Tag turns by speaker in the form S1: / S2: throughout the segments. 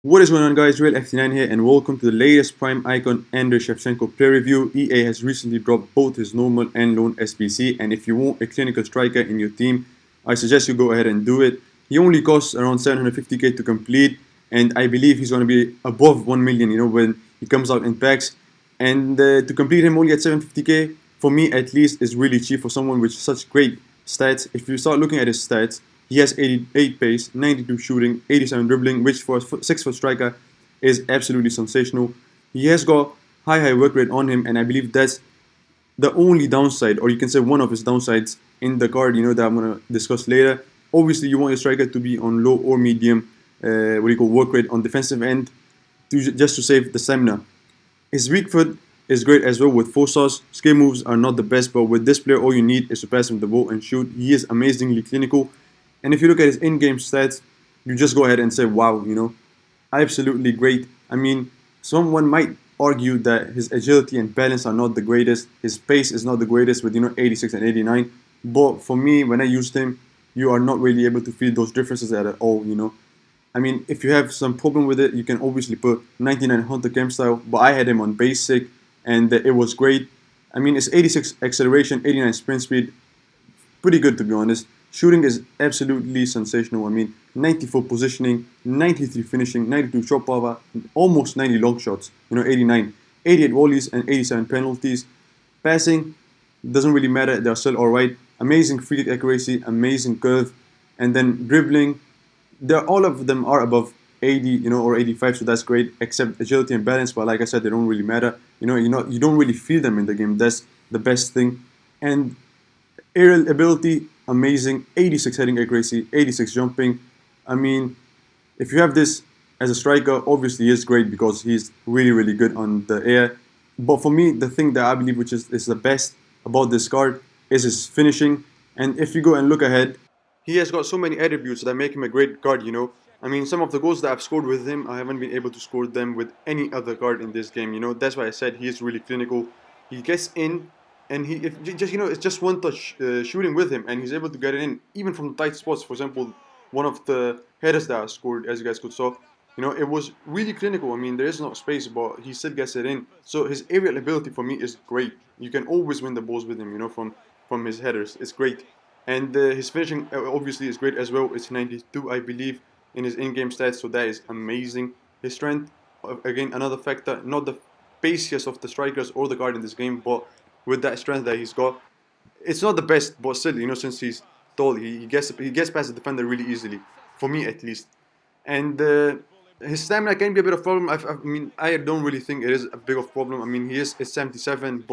S1: What is going on, guys? Real FT9 here, and welcome to the latest Prime Icon Andriy Shevchenko play review. EA has recently dropped both his normal and loan SBC, and if you want a clinical striker in your team, I suggest you go ahead and do it. He only costs around 750k to complete, and I believe he's going to be above 1 million, when he comes out in packs. And to complete him only at 750k, for me at least, is really cheap for someone with such great stats. If you start looking at his stats, he has 88 pace, 92 shooting, 87 dribbling, which for a 6-foot striker is absolutely sensational. He has got high work rate on him, and I believe that's the only downside, or you can say one of his downsides in the card, that I'm going to discuss later. Obviously, you want your striker to be on low or medium, work rate on defensive end, just to save the stamina. His weak foot is great as well with 4 stars. Skill moves are not the best, but with this player, all you need is to pass him the ball and shoot. He is amazingly clinical. And if you look at his in-game stats, you just go ahead and say, wow, absolutely great. I mean, someone might argue that his agility and balance are not the greatest. His pace is not the greatest with, 86 and 89. But for me, when I used him, you are not really able to feel those differences at all, I mean, if you have some problem with it, you can obviously put 99 Hunter Cam style, but I had him on basic, and it was great. I mean, it's 86 acceleration, 89 sprint speed, pretty good to be honest. Shooting is absolutely sensational. I mean, 94 positioning, 93 finishing, 92 shot power, almost 90 long shots, 89, 88 volleys and 87 penalties. Passing doesn't really matter, they're still alright. Amazing free kick accuracy, amazing curve, and then dribbling. All of them are above 80, or 85, so that's great, except agility and balance, but like I said, they don't really matter. You don't really feel them in the game. That's the best thing. And aerial ability, amazing. 86 heading accuracy, 86 jumping. I mean, if you have this as a striker, obviously he is great because he's really good on the air. But for me, the thing that I believe which is the best about this card is his finishing. And if you go and look ahead, he has got so many attributes that make him a great card, I mean, some of the goals that I've scored with him, I haven't been able to score them with any other card in this game, That's why I said he is really clinical. He gets in, and it's just one touch shooting with him, and he's able to get it in, even from tight spots. For example, one of the headers that I scored, as you guys could saw, it was really clinical. I mean, there is no space, but he still gets it in. So his aerial ability for me is great. You can always win the balls with him, from his headers. It's great. And his finishing obviously is great as well. It's 92, I believe, in his in-game stats, so that is amazing. His strength, again, another factor, not the paciest of the strikers or the guard in this game, but with that strength that he's got, it's not the best, but still, since he's tall, he gets past the defender really easily, for me at least. And his stamina can be a bit of a problem. I mean, I don't really think it is a big of problem. I mean, it's 77,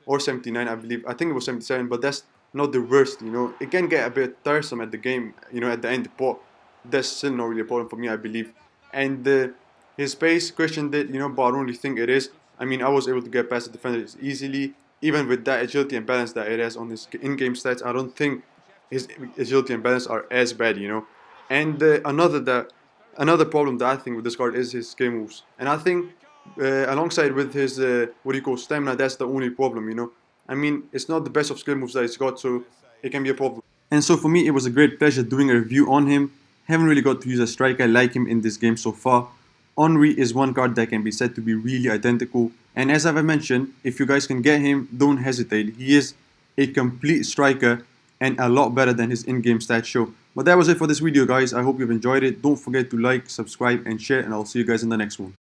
S1: or 79, I believe. I think it was 77, but that's not the worst, It can get a bit tiresome at the game, at the end, but that's still not really a problem for me, I believe. And his pace, questioned it, but I don't really think it is. I mean, I was able to get past the defenders easily, even with that agility and balance that it has on his in-game stats. I don't think his agility and balance are as bad, And another problem that I think with this card is his skill moves. And I think alongside with his stamina, that's the only problem, I mean, it's not the best of skill moves that he's got, so it can be a problem. And so for me, it was a great pleasure doing a review on him. Haven't really got to use a striker like him in this game so far. Henry is one card that can be said to be really identical. And as I've mentioned, if you guys can get him, don't hesitate. He is a complete striker and a lot better than his in-game stats show. But that was it for this video, guys. I hope you've enjoyed it. Don't forget to like, subscribe, and share, and I'll see you guys in the next one.